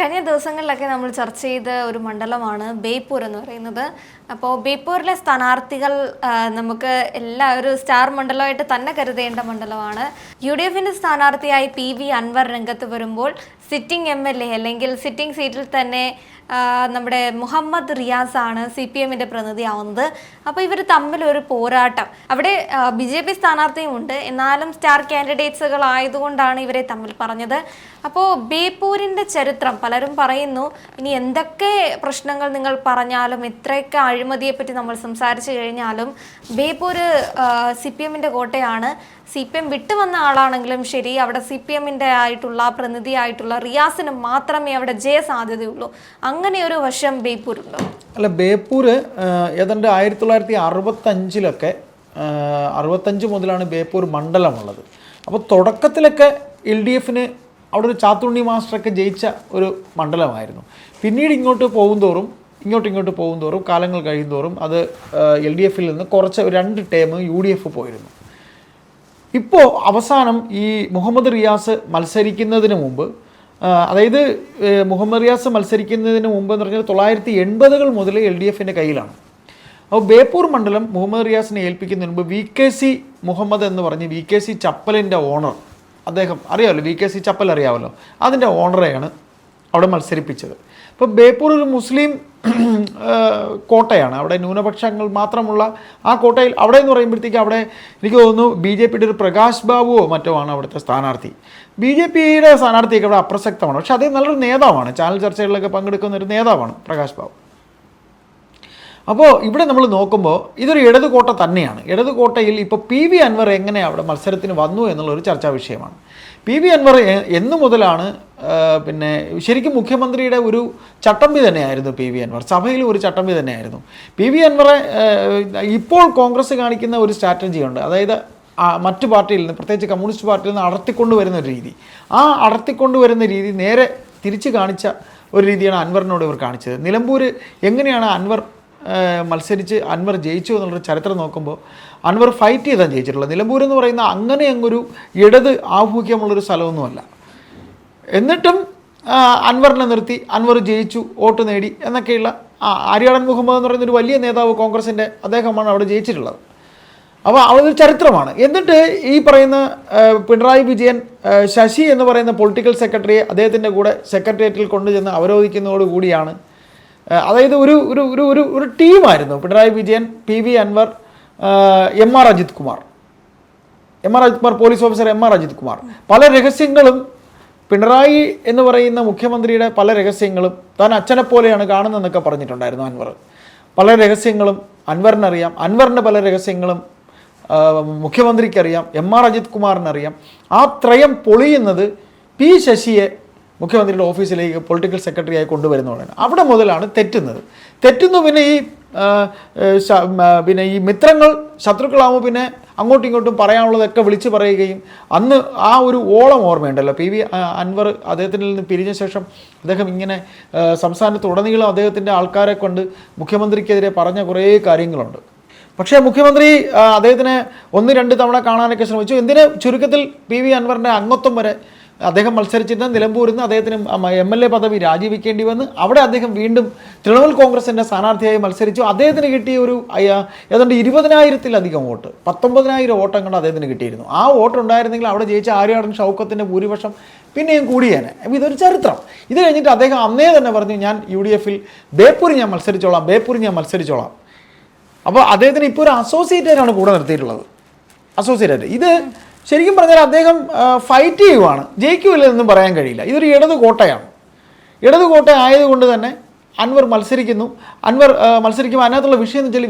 കഴിഞ്ഞ ദിവസങ്ങളിലൊക്കെ നമ്മൾ ചർച്ച ചെയ്ത ഒരു മണ്ഡലമാണ് ബേപ്പൂർ എന്ന് പറയുന്നത്. അപ്പോൾ ബേപ്പൂരിലെ സ്ഥാനാർത്ഥികൾ നമുക്ക് ഒരു സ്റ്റാർ മണ്ഡലമായിട്ട് തന്നെ കരുതേണ്ട മണ്ഡലമാണ്. UDFിൻ്റെ സ്ഥാനാർത്ഥിയായി PV അൻവർ രംഗത്ത് വരുമ്പോൾ സിറ്റിംഗ് MLA അല്ലെങ്കിൽ സിറ്റിംഗ് സീറ്റിൽ തന്നെ നമ്മുടെ മുഹമ്മദ് റിയാസ് ആണ് CPMൻ്റെ പ്രതിനിധിയാവുന്നത്. അപ്പോൾ ഇവർ തമ്മിലൊരു പോരാട്ടം, അവിടെ BJP സ്ഥാനാർത്ഥിയും ഉണ്ട്, എന്നാലും സ്റ്റാർ കാൻഡിഡേറ്റ്സുകൾ ആയതുകൊണ്ടാണ് ഇവരെ തമ്മിൽ പറഞ്ഞത്. അപ്പോൾ ബേപ്പൂരിൻ്റെ ചരിത്രം പലരും പറയുന്നു, ഇനി എന്തൊക്കെ പ്രശ്നങ്ങൾ നിങ്ങൾ പറഞ്ഞാലും എത്രയൊക്കെ അഴിമതിയെപ്പറ്റി നമ്മൾ സംസാരിച്ചു കഴിഞ്ഞാലും ബേപ്പൂർ CPMൻ്റെ കോട്ടയാണ്. CPM വിട്ടുവന്ന ആളാണെങ്കിലും ശരി, അവിടെ CPMൻ്റെ ആയിട്ടുള്ള പ്രതിനിധിയായിട്ടുള്ള റിയാസിന് മാത്രമേ അവിടെ ജയസാധ്യതയുള്ളൂ. അങ്ങനെ ഒരു വശം ബേപ്പൂരുണ്ടോ? അല്ല, ബേപ്പൂർ ഏതാണ്ട് 1965 65 മുതലാണ് ബേപ്പൂർ മണ്ഡലമുള്ളത്. അപ്പോൾ തുടക്കത്തിലൊക്കെ LDFന് അവിടെ ഒരു ചാത്തുണ്ണി മാസ്റ്ററൊക്കെ ജയിച്ച ഒരു മണ്ഡലമായിരുന്നു. പിന്നീട് ഇങ്ങോട്ട് പോകും തോറും കാലങ്ങൾ കഴിയുന്തോറും അത് LDFിൽ നിന്ന് കുറച്ച് 2 ടേം UDF പോയിരുന്നു. ഇപ്പോൾ അവസാനം ഈ മുഹമ്മദ് റിയാസ് മത്സരിക്കുന്നതിന് മുമ്പ്, അതായത് മുഹമ്മദ് റിയാസ് മത്സരിക്കുന്നതിന് മുമ്പ് എന്ന് പറഞ്ഞാൽ 1980 മുതൽ LDFിൻ്റെ കയ്യിലാണ്. അപ്പോൾ ബേപ്പൂർ മണ്ഡലം മുഹമ്മദ് റിയാസിനെ ഏൽപ്പിക്കുന്നതിന് മുമ്പ് VKC മുഹമ്മദ് എന്ന് പറഞ്ഞ് VKC ചപ്പലിൻ്റെ ഓണർ, അദ്ദേഹം അറിയാമല്ലോ, VKC ചപ്പൽ അറിയാമല്ലോ, അതിൻ്റെ ഓണറെയാണ് അവിടെ മത്സരിപ്പിച്ചത്. ഇപ്പോൾ ബേപ്പൂർ ഒരു മുസ്ലിം കോട്ടയാണ്, അവിടെ ന്യൂനപക്ഷങ്ങൾ മാത്രമുള്ള ആ കോട്ടയിൽ അവിടെ എന്ന് പറയുമ്പോഴത്തേക്ക് അവിടെ എനിക്ക് തോന്നുന്നു BJPയുടെ ഒരു പ്രകാശ് ബാബുവോ മറ്റോ ആണ് അവിടുത്തെ സ്ഥാനാർത്ഥി. BJPയുടെ സ്ഥാനാർത്ഥിയൊക്കെ അവിടെ അപ്രസക്തമാണ്, പക്ഷേ അദ്ദേഹം നല്ലൊരു നേതാവാണ്, ചാനൽ ചർച്ചകളിലൊക്കെ പങ്കെടുക്കുന്ന ഒരു നേതാവാണ് പ്രകാശ് ബാബു. അപ്പോൾ ഇവിടെ നമ്മൾ നോക്കുമ്പോൾ ഇതൊരു ഇടതുകോട്ട തന്നെയാണ്. ഇടതുകോട്ടയിൽ ഇപ്പോൾ PV അൻവർ എങ്ങനെ അവിടെ മത്സരത്തിന് വന്നു എന്നുള്ളൊരു ചർച്ചാ വിഷയമാണ്. PV അൻവർ എന്നു മുതലാണ് പിന്നെ ശരിക്കും മുഖ്യമന്ത്രിയുടെ ഒരു ചട്ടമ്പി തന്നെയായിരുന്നു PV അൻവർ, സഭയിൽ ഒരു ചട്ടമ്പി തന്നെയായിരുന്നു PV അൻവറെ. ഇപ്പോൾ കോൺഗ്രസ് കാണിക്കുന്ന ഒരു സ്ട്രാറ്റജിയുണ്ട്, അതായത് മറ്റു പാർട്ടിയിൽ നിന്ന്, പ്രത്യേകിച്ച് കമ്മ്യൂണിസ്റ്റ് പാർട്ടിയിൽ നിന്ന് അടർത്തിക്കൊണ്ടുവരുന്ന ഒരു രീതി. ആ അടർത്തിക്കൊണ്ടുവരുന്ന രീതി നേരെ തിരിച്ച് കാണിച്ച ഒരു രീതിയാണ് അൻവറിനോട് ഇവർ കാണിച്ചത്. നിലമ്പൂർ എങ്ങനെയാണ് അൻവർ മത്സരിച്ച് അൻവർ ജയിച്ചു എന്നുള്ളൊരു ചരിത്രം നോക്കുമ്പോൾ അൻവർ ഫൈറ്റ് ചെയ്താണ് ജയിച്ചിട്ടുള്ളത്. നിലമ്പൂർ എന്ന് പറയുന്ന അങ്ങനെ അങ്ങൊരു ഇടത് ആഭിമുഖ്യമുള്ളൊരു സ്ഥലമൊന്നുമല്ല. എന്നിട്ടും അൻവറിനെ നിർത്തി അൻവർ ജയിച്ചു, വോട്ട് നേടി എന്നൊക്കെയുള്ള ആര്യാടൻ മുഹമ്മദ് എന്ന് പറയുന്നൊരു വലിയ നേതാവ് കോൺഗ്രസിൻ്റെ, അദ്ദേഹമാണ് അവിടെ ജയിച്ചിട്ടുള്ളത്. അപ്പോൾ അതൊരു ചരിത്രമാണ്. എന്നിട്ട് ഈ പറയുന്ന പിണറായി വിജയൻ ശശി എന്ന് പറയുന്ന പൊളിറ്റിക്കൽ സെക്രട്ടറിയെ അദ്ദേഹത്തിൻ്റെ കൂടെ സെക്രട്ടേറിയറ്റിൽ കൊണ്ടുചെന്ന് അവരോധിക്കുന്നതോടുകൂടിയാണ്, അതായത് ഒരു ഒരു ഒരു ഒരു ഒരു ടീമായിരുന്നു Pinarayi Vijayan, PV Anvar, MR Ajith Kumar, police officer MR Ajith Kumar. പല രഹസ്യങ്ങളും പിണറായി എന്ന് പറയുന്ന മുഖ്യമന്ത്രിയുടെ പല രഹസ്യങ്ങളും താൻ അച്ഛനെ പോലെയാണ് കാണുന്നതെന്നൊക്കെ പറഞ്ഞിട്ടുണ്ടായിരുന്നു അൻവർ. പല രഹസ്യങ്ങളും അൻവറിനറിയാം, അൻവറിൻ്റെ പല രഹസ്യങ്ങളും മുഖ്യമന്ത്രിക്കറിയാം, MR അജിത് കുമാറിനറിയാം. ആ ത്രയം പൊളിയുന്നത് P ശശിയെ മുഖ്യമന്ത്രിയുടെ ഓഫീസിലേക്ക് പൊളിറ്റിക്കൽ സെക്രട്ടറിയായി കൊണ്ടുവരുന്നതാണ്. അവിടെ മുതലാണ് തെറ്റുന്നു. പിന്നെ ഈ മിത്രങ്ങൾ ശത്രുക്കളാകുമ്പോൾ പിന്നെ അങ്ങോട്ടും ഇങ്ങോട്ടും പറയാനുള്ളതൊക്കെ വിളിച്ചു പറയുകയും, അന്ന് ആ ഒരു ഓളം ഓർമ്മയുണ്ടല്ലോ, PV അൻവർ അദ്ദേഹത്തിൽ നിന്ന് പിരിഞ്ഞ ശേഷം അദ്ദേഹം ഇങ്ങനെ സംസ്ഥാനത്തുടനീളം അദ്ദേഹത്തിൻ്റെ ആൾക്കാരെ കൊണ്ട് മുഖ്യമന്ത്രിക്കെതിരെ പറഞ്ഞ കുറേ കാര്യങ്ങളുണ്ട്. പക്ഷേ മുഖ്യമന്ത്രി അദ്ദേഹത്തിന് 1-2 തവണ കാണാനൊക്കെ ശ്രമിച്ചു. എന്തിന് ചുരുക്കത്തിൽ PV അൻവറിൻ്റെ അംഗത്വം വരെ അദ്ദേഹം മത്സരിച്ചിരുന്ന നിലമ്പൂരിൽ നിന്ന് അദ്ദേഹത്തിന് MLA പദവി രാജിവെക്കേണ്ടി വന്ന് അവിടെ അദ്ദേഹം വീണ്ടും തൃണമൂൽ കോൺഗ്രസിൻ്റെ സ്ഥാനാർത്ഥിയായി മത്സരിച്ചു. അദ്ദേഹത്തിന് കിട്ടിയ ഒരു ഏതാണ്ട് 20,000-ലധികം വോട്ട്, 19,000 വോട്ടങ്ങൾ അദ്ദേഹത്തിന് കിട്ടിയിരുന്നു. ആ വോട്ടുണ്ടായിരുന്നെങ്കിൽ അവിടെ ജയിച്ച ആര്യാടൻ ഷൗക്കത്തിൻ്റെ ഭൂരിപക്ഷം പിന്നെയും കൂടിയേനെ. അപ്പോൾ ഇതൊരു ചരിത്രം. ഇത് കഴിഞ്ഞിട്ട് അദ്ദേഹം അന്നേ തന്നെ പറഞ്ഞു, ഞാൻ UDFിൽ ബേപ്പൂരിൽ ഞാൻ മത്സരിച്ചോളാം. അപ്പോൾ അദ്ദേഹത്തിന് ഇപ്പോൾ ഒരു അസോസിയേറ്റാണ് കൂടെ നിർത്തിയിട്ടുള്ളത്, അസോസിയേറ്റ്. ഇത് ശരിക്കും പറഞ്ഞാൽ അദ്ദേഹം ഫൈറ്റ് ചെയ്യുവാണ്, ജയിക്കില്ലെന്നും പറയാൻ കഴിയില്ല. ഇതൊരു ഇടതുകോട്ടയാണ്. ഇടതുകോട്ട ആയതുകൊണ്ട് തന്നെ അൻവർ മത്സരിക്കുമ്പോൾ അതിനകത്തുള്ള വിഷയം എന്ന് വെച്ചാൽ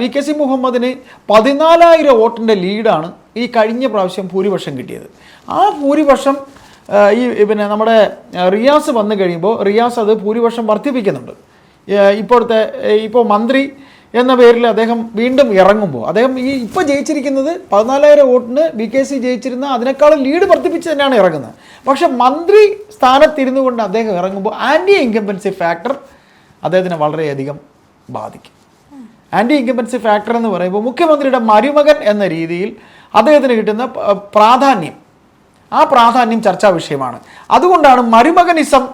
VKC മുഹമ്മദിന് 14,000 വോട്ടിൻ്റെ ലീഡാണ് ഈ കഴിഞ്ഞ പ്രാവശ്യം ഭൂരിപക്ഷം കിട്ടിയത്. ആ ഭൂരിപക്ഷം പിന്നെ നമ്മുടെ റിയാസ് വന്നു കഴിയുമ്പോൾ റിയാസ് അത് ഭൂരിപക്ഷം വർദ്ധിപ്പിക്കുന്നുണ്ട്. ഇപ്പോൾ മന്ത്രി എന്ന പേരിൽ അദ്ദേഹം വീണ്ടും ഇറങ്ങുമ്പോൾ അദ്ദേഹം ഇപ്പോൾ ജയിച്ചിരിക്കുന്നത് 14,000 വോട്ടിന് VKC ജയിച്ചിരുന്ന അതിനേക്കാളും ലീഡ് വർദ്ധിപ്പിച്ച് തന്നെയാണ് ഇറങ്ങുന്നത്. പക്ഷെ മന്ത്രി സ്ഥാനത്തിരുന്നു കൊണ്ട് അദ്ദേഹം ഇറങ്ങുമ്പോൾ ആൻറ്റി ഇൻകംബൻസി ഫാക്ടർ അദ്ദേഹത്തിനെ വളരെയധികം ബാധിക്കും. ആൻറ്റി ഇൻകംബൻസി ഫാക്ടർ എന്ന് പറയുമ്പോൾ മുഖ്യമന്ത്രിയുടെ മരുമകൻ എന്ന രീതിയിൽ അദ്ദേഹത്തിന് കിട്ടുന്ന പ്രാധാന്യം ആ പ്രാധാന്യം ചർച്ചാ വിഷയമാണ്. അതുകൊണ്ടാണ് മരുമകനിസം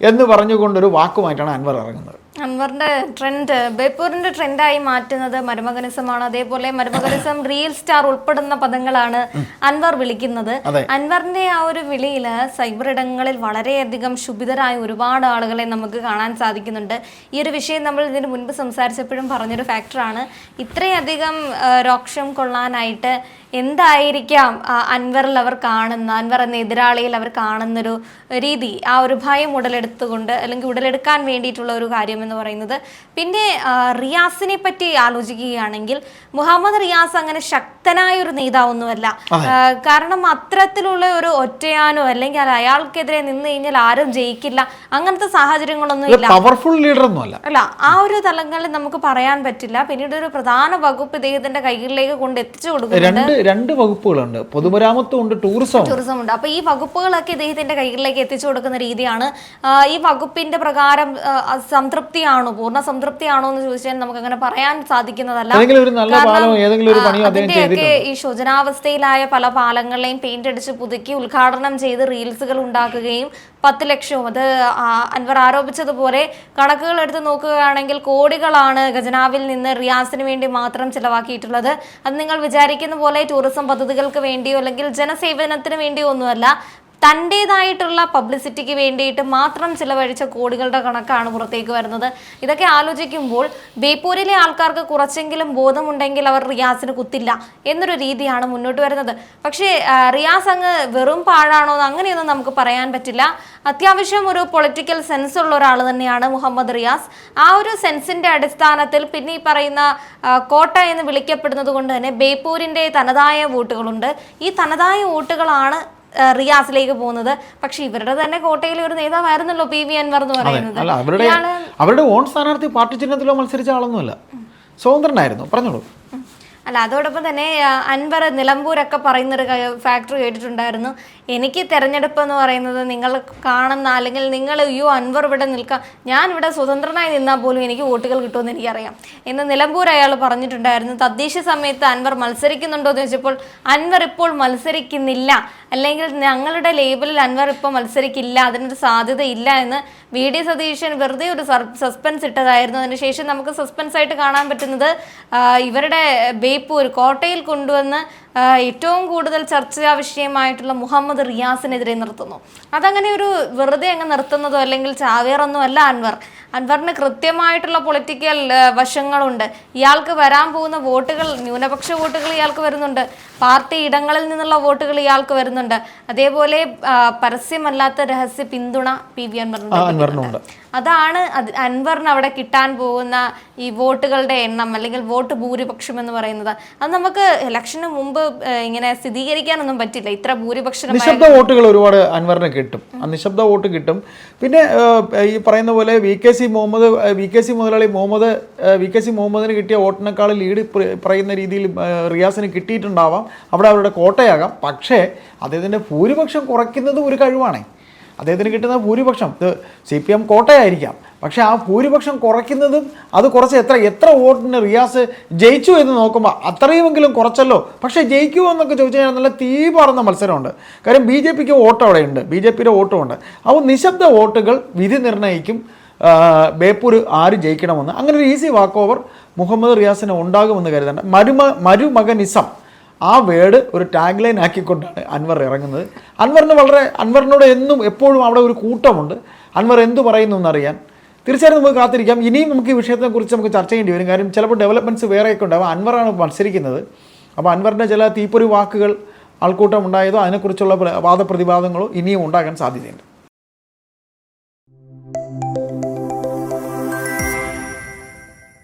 എന്ന് പറഞ്ഞുകൊണ്ടൊരു വാക്കുമായിട്ടാണ് അൻവർ ഇറങ്ങുന്നത്. അൻവറിന്റെ ട്രെൻഡ്, ബേപ്പൂരിന്റെ ട്രെൻഡായി മാറ്റുന്നത് മരുമകനിസമാണ്. അതേപോലെ മരുമകനിസം, റിയൽ സ്റ്റാർ ഉൾപ്പെടുന്ന പദങ്ങളാണ് അൻവർ വിളിക്കുന്നത്. അൻവറിന്റെ ആ ഒരു വിളിയിൽ സൈബർ ഇടങ്ങളിൽ വളരെയധികം ശുഭിതരായ ഒരുപാട് ആളുകളെ നമുക്ക് കാണാൻ സാധിക്കുന്നുണ്ട്. ഈ ഒരു വിഷയം നമ്മൾ ഇതിന് മുൻപ് സംസാരിച്ചപ്പോഴും പറഞ്ഞൊരു ഫാക്ടറാണ്. ഇത്രയധികം രോക്ഷം കൊള്ളാനായിട്ട് എന്തായിരിക്കാം അൻവറിൽ അവർ കാണുന്ന, അൻവർ എന്ന എതിരാളിയിൽ അവർ കാണുന്നൊരു രീതി, ആ ഒരു ഭയം ഉടലെടുത്തുകൊണ്ട് അല്ലെങ്കിൽ ഉടലെടുക്കാൻ വേണ്ടിയിട്ടുള്ള ഒരു കാര്യം എന്ന് പറയുന്നത്. പിന്നെ റിയാസിനെ പറ്റി ആലോചിക്കുകയാണെങ്കിൽ മുഹമ്മദ് റിയാസ് അങ്ങനെ ശക്തനായ ഒരു നേതാവൊന്നുമല്ല. കാരണം അത്തരത്തിലുള്ള ഒരു ഒറ്റയാനോ അല്ലെങ്കിൽ അയാൾക്കെതിരെ നിന്ന് കഴിഞ്ഞാൽ ആരും ജയിക്കില്ല, അങ്ങനത്തെ സാഹചര്യങ്ങളൊന്നും ഇല്ല. പവർഫുൾ ലീഡർ ഒന്നുമല്ല. അല്ല, ആ ഒരു തലങ്ങളിൽ നമുക്ക് പറയാൻ പറ്റില്ല. പിന്നീട് ഒരു പ്രധാന വകുപ്പ് ഇദ്ദേഹത്തിന്റെ കൈകളിലേക്ക് കൊണ്ട് എത്തിച്ചു കൊടുക്കുന്നുണ്ട്. രണ്ട് വകുപ്പുകളുണ്ട്, പൊതുമരാമത്തും ഉണ്ട്, ടൂറിസം ഉണ്ട്. അപ്പൊ ഈ വകുപ്പുകളൊക്കെ ഇദ്ദേഹത്തിന്റെ കൈകളിലേക്ക് എത്തിച്ചു കൊടുക്കുന്ന രീതിയാണ്. ഈ വകുപ്പിന്റെ പ്രകാരം സംതൃപ്തിയാണോ, പൂർണ്ണ സംതൃപ്തിയാണോ എന്ന് ചോദിച്ചാൽ നമുക്ക് അങ്ങനെ പറയാൻ സാധിക്കുന്നതല്ല. അതിന്റെയൊക്കെ ഈ ശോചനാവസ്ഥയിലായ പല പാലങ്ങളെയും പെയിന്റ് അടിച്ച് പുതുക്കി ഉദ്ഘാടനം ചെയ്ത് റീൽസുകൾ ഉണ്ടാക്കുകയും 10 ലക്ഷവും, അത് അൻവർ ആരോപിച്ചതുപോലെ കണക്കുകൾ എടുത്ത് നോക്കുകയാണെങ്കിൽ കോടികളാണ് ഖജനാവിൽ നിന്ന് റിയാസിന് വേണ്ടി മാത്രം ചിലവാക്കിയിട്ടുള്ളത്. അത് നിങ്ങൾ വിചാരിക്കുന്ന പോലെ ടൂറിസം പദ്ധതികൾക്ക് വേണ്ടിയോ അല്ലെങ്കിൽ ജനസേവനത്തിന് വേണ്ടിയോ ഒന്നുമല്ല, തൻ്റേതായിട്ടുള്ള പബ്ലിസിറ്റിക്ക് വേണ്ടിയിട്ട് മാത്രം ചിലവഴിച്ച കോടികളുടെ കണക്കാണ് പുറത്തേക്ക് വരുന്നത്. ഇതൊക്കെ ആലോചിക്കുമ്പോൾ ബേപ്പൂരിലെ ആൾക്കാർക്ക് കുറച്ചെങ്കിലും ബോധമുണ്ടെങ്കിൽ അവർ റിയാസിന് കുത്തില്ല എന്നൊരു രീതിയാണ് മുന്നോട്ട് വരുന്നത്. പക്ഷേ റിയാസ് അങ്ങ് വെറും പാഴാണോ എന്ന് അങ്ങനെയൊന്നും നമുക്ക് പറയാൻ പറ്റില്ല. അത്യാവശ്യം ഒരു പൊളിറ്റിക്കൽ സെൻസ് ഉള്ള ഒരാൾ തന്നെയാണ് മുഹമ്മദ് റിയാസ്. ആ ഒരു സെൻസിന്റെ അടിസ്ഥാനത്തിൽ പിന്നെ ഈ പറയുന്ന കോട്ട എന്ന് വിളിക്കപ്പെടുന്നത് കൊണ്ട് തന്നെ ബേപ്പൂരിന്റെ തനതായ വോട്ടുകളുണ്ട്. ഈ തനതായ വോട്ടുകളാണ് റിയാസിലേക്ക് പോകുന്നത്. പക്ഷെ ഇവരുടെ തന്നെ കോട്ടയിലെ ഒരു നേതാവായിരുന്നല്ലോ PV അൻവർ എന്ന് പറയുന്നത്. അവരുടെ ഓൺ സ്ഥാനാർത്ഥി പാർട്ടി ചിഹ്നത്തിലോ മത്സരിച്ച ആളൊന്നുമല്ല, സ്വതന്ത്രനായിരുന്നു. പറഞ്ഞോളൂ. അല്ല, അതോടൊപ്പം തന്നെ അൻവർ നിലമ്പൂരൊക്കെ പറയുന്നൊരു ഫാക്ടർ കേട്ടിട്ടുണ്ടായിരുന്നു. എനിക്ക് തെരഞ്ഞെടുപ്പ് എന്ന് പറയുന്നത് നിങ്ങൾ കാണുന്ന അല്ലെങ്കിൽ നിങ്ങൾ അൻവർ ഇവിടെ നിൽക്കാം, ഞാൻ ഇവിടെ സ്വതന്ത്രനായി നിന്നാൽ പോലും എനിക്ക് വോട്ടുകൾ കിട്ടുമെന്ന് എനിക്കറിയാം എന്ന് നിലമ്പൂർ അയാൾ പറഞ്ഞിട്ടുണ്ടായിരുന്നു. തദ്ദേശ സമയത്ത് അൻവർ മത്സരിക്കുന്നുണ്ടോ എന്ന് ചോദിച്ചപ്പോൾ അൻവർ ഇപ്പോൾ മത്സരിക്കുന്നില്ല, അല്ലെങ്കിൽ ഞങ്ങളുടെ ലേബലിൽ അൻവർ ഇപ്പോൾ മത്സരിക്കില്ല, അതിനൊരു സാധ്യതയില്ല എന്ന് VD സതീശൻ വെറുതെ ഒരു സസ്പെൻസ് ഇട്ടതായിരുന്നു. അതിനുശേഷം നമുക്ക് സസ്പെൻസ് ആയിട്ട് കാണാൻ പറ്റുന്നത് ഇവരുടെ ബേപ്പൂർ കോട്ടയിൽ കൊണ്ടുവന്ന് ഏറ്റവും കൂടുതൽ ചർച്ചാ വിഷയമായിട്ടുള്ള മുഹമ്മദ് റിയാസിനെതിരെ നിർത്തുന്നു. അതങ്ങനെ ഒരു വെറുതെ അങ്ങ് നിർത്തുന്നതോ അല്ലെങ്കിൽ ചാവേറൊന്നും അല്ല അൻവറിന് കൃത്യമായിട്ടുള്ള പൊളിറ്റിക്കൽ വശങ്ങളുണ്ട്. ഇയാൾക്ക് വരാൻ പോകുന്ന വോട്ടുകൾ, ന്യൂനപക്ഷ വോട്ടുകൾ ഇയാൾക്ക് വരുന്നുണ്ട്, പാർട്ടി ഇടങ്ങളിൽ നിന്നുള്ള വോട്ടുകൾ ഇയാൾക്ക് വരുന്നുണ്ട്. അതേപോലെ പരസ്യമല്ലാത്ത രഹസ്യ പിന്തുണ PV അൻവറിനുണ്ട്. അതാണ് അൻവറിന് അവിടെ കിട്ടാൻ പോകുന്ന ഈ വോട്ടുകളുടെ എണ്ണം അല്ലെങ്കിൽ വോട്ട് ഭൂരിപക്ഷം എന്ന് പറയുന്നത്. അത് നമുക്ക് ഇലക്ഷന് മുമ്പ് ഇങ്ങനെ സ്ഥിരീകരിക്കാനൊന്നും പറ്റില്ല. ഇത്ര ഭൂരിപക്ഷം നിശബ്ദ വോട്ടുകൾ ഒരുപാട് അൻവറിന് കിട്ടും, നിശബ്ദ വോട്ട് കിട്ടും. പിന്നെ ഈ പറയുന്ന പോലെ VKC മുഹമ്മദിന് കിട്ടിയ വോട്ടിനേക്കാൾ ലീഡ് പറയുന്ന രീതിയിൽ റിയാസിന് കിട്ടിയിട്ടുണ്ടാവാം, അവിടെ അവരുടെ കോട്ടയാകാം. പക്ഷേ അദ്ദേഹത്തിൻ്റെ ഭൂരിപക്ഷം കുറയ്ക്കുന്നത് ഒരു കഴിവാണേ. അദ്ദേഹത്തിന് കിട്ടുന്ന ഭൂരിപക്ഷം CPM കോട്ടയായിരിക്കാം, പക്ഷേ ആ ഭൂരിപക്ഷം കുറയ്ക്കുന്നതും അത് കുറച്ച് എത്ര വോട്ടിന് റിയാസ് ജയിച്ചു എന്ന് നോക്കുമ്പോൾ അത്രയുമെങ്കിലും കുറച്ചല്ലോ. പക്ഷേ ജയിക്കുമോ എന്നൊക്കെ ചോദിച്ചു കഴിഞ്ഞാൽ നല്ല തീ പാറുന്ന മത്സരമുണ്ട്. കാര്യം BJPക്ക് വോട്ട് അവിടെയുണ്ട്, BJPയുടെ വോട്ടുമുണ്ട്. അപ്പോൾ നിശബ്ദ വോട്ടുകൾ വിധി നിർണ്ണയിക്കും ബേപ്പൂർ ആര് ജയിക്കണമെന്ന്. അങ്ങനെ ഒരു ഈസി വാക്ക് ഓവർ മുഹമ്മദ് റിയാസിന് ഉണ്ടാകുമെന്ന് കരുതേണ്ട. മരുമകനിസം ആ വേർഡ് ഒരു ടാഗ് ലൈൻ ആക്കിക്കൊണ്ടാണ് അൻവർ ഇറങ്ങുന്നത്. അൻവറിനോട് എപ്പോഴും അവിടെ ഒരു കൂട്ടമുണ്ട്. അൻവർ എന്തു പറയുന്നു എന്നറിയാൻ തീർച്ചയായും നമുക്ക് കാത്തിരിക്കാം. ഇനിയും നമുക്ക് ഈ വിഷയത്തെക്കുറിച്ച് നമുക്ക് ചർച്ച ചെയ്യേണ്ടി വരും. കാര്യം ചിലപ്പോൾ ഡെവലപ്മെൻറ്റ്സ് വേറെയൊക്കെ ഉണ്ടാവും. അൻവറാണ് മത്സരിക്കുന്നത്. അപ്പോൾ അൻവറിൻ്റെ ചില തീപ്പൊരി വാക്കുകൾ ആൾക്കൂട്ടം ഉണ്ടായതോ അതിനെക്കുറിച്ചുള്ള വാദപ്രതിവാദങ്ങളോ ഇനിയും ഉണ്ടാകാൻ സാധ്യതയുണ്ട്.